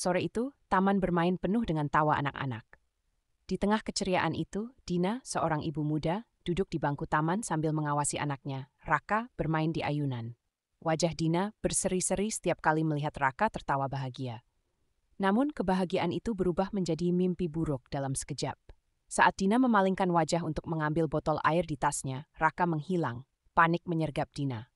Sore itu, taman bermain penuh dengan tawa anak-anak. Di tengah keceriaan itu, Dina, seorang ibu muda, duduk di bangku taman sambil mengawasi anaknya, Raka, bermain di ayunan. Wajah Dina berseri-seri setiap kali melihat Raka tertawa bahagia. Namun kebahagiaan itu berubah menjadi mimpi buruk dalam sekejap. Saat Dina memalingkan wajah untuk mengambil botol air di tasnya, Raka menghilang. Panik menyergap Dina.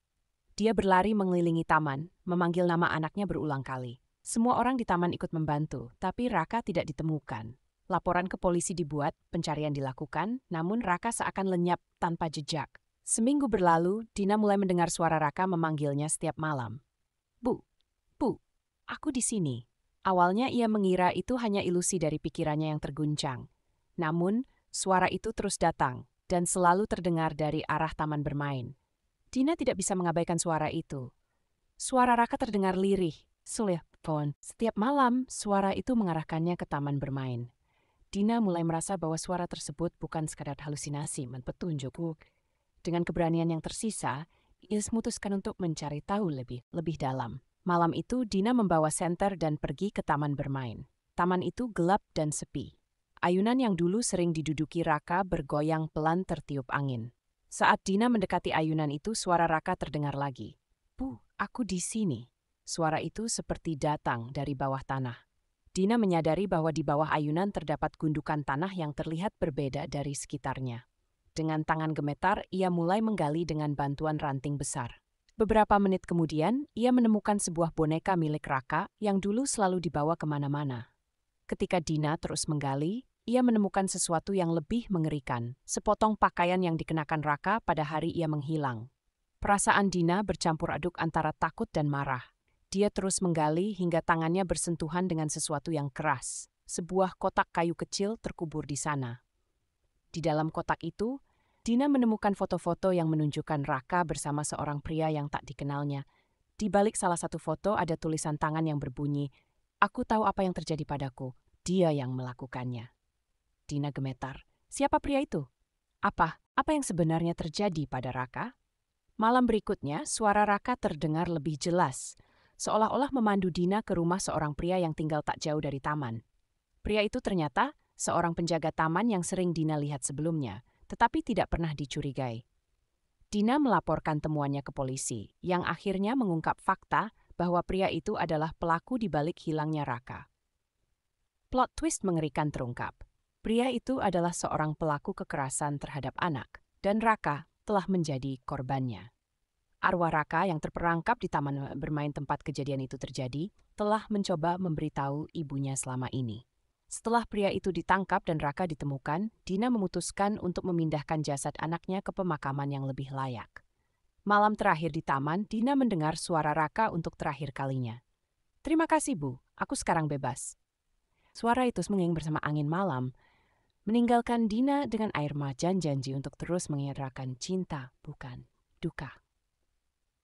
Dia berlari mengelilingi taman, memanggil nama anaknya berulang kali. Semua orang di taman ikut membantu, tapi Raka tidak ditemukan. Laporan ke polisi dibuat, pencarian dilakukan, namun Raka seakan lenyap tanpa jejak. Seminggu berlalu, Dina mulai mendengar suara Raka memanggilnya setiap malam. Bu, aku di sini. Awalnya ia mengira itu hanya ilusi dari pikirannya yang terguncang. Namun, suara itu terus datang dan selalu terdengar dari arah taman bermain. Dina tidak bisa mengabaikan suara itu. Suara Raka terdengar lirih, telepon. Setiap malam, suara itu mengarahkannya ke taman bermain. Dina mulai merasa bahwa suara tersebut bukan sekadar halusinasi, petunjuk. Dengan keberanian yang tersisa, ia memutuskan untuk mencari tahu lebih dalam. Malam itu, Dina membawa senter dan pergi ke taman bermain. Taman itu gelap dan sepi. Ayunan yang dulu sering diduduki Raka bergoyang pelan tertiup angin. Saat Dina mendekati ayunan itu, suara Raka terdengar lagi. Bu, aku di sini. Suara itu seperti datang dari bawah tanah. Dina menyadari bahwa di bawah ayunan terdapat gundukan tanah yang terlihat berbeda dari sekitarnya. Dengan tangan gemetar, ia mulai menggali dengan bantuan ranting besar. Beberapa menit kemudian, ia menemukan sebuah boneka milik Raka yang dulu selalu dibawa kemana-mana. Ketika Dina terus menggali, ia menemukan sesuatu yang lebih mengerikan, sepotong pakaian yang dikenakan Raka pada hari ia menghilang. Perasaan Dina bercampur aduk antara takut dan marah. Dia terus menggali hingga tangannya bersentuhan dengan sesuatu yang keras. Sebuah kotak kayu kecil terkubur di sana. Di dalam kotak itu, Dina menemukan foto-foto yang menunjukkan Raka bersama seorang pria yang tak dikenalnya. Di balik salah satu foto ada tulisan tangan yang berbunyi, "Aku tahu apa yang terjadi padaku, dia yang melakukannya." Dina gemetar. Siapa pria itu? Apa yang sebenarnya terjadi pada Raka? Malam berikutnya, suara Raka terdengar lebih jelas, seolah-olah memandu Dina ke rumah seorang pria yang tinggal tak jauh dari taman. Pria itu ternyata seorang penjaga taman yang sering Dina lihat sebelumnya, tetapi tidak pernah dicurigai. Dina melaporkan temuannya ke polisi, yang akhirnya mengungkap fakta bahwa pria itu adalah pelaku di balik hilangnya Raka. Plot twist mengerikan terungkap. Pria itu adalah seorang pelaku kekerasan terhadap anak, dan Raka telah menjadi korbannya. Arwah Raka yang terperangkap di taman bermain tempat kejadian itu terjadi, telah mencoba memberitahu ibunya selama ini. Setelah pria itu ditangkap dan Raka ditemukan, Dina memutuskan untuk memindahkan jasad anaknya ke pemakaman yang lebih layak. Malam terakhir di taman, Dina mendengar suara Raka untuk terakhir kalinya. "Terima kasih, Bu. Aku sekarang bebas." Suara itu menging bersama angin malam, meninggalkan Dina dengan air mata dan janji untuk terus mengira cinta, bukan duka.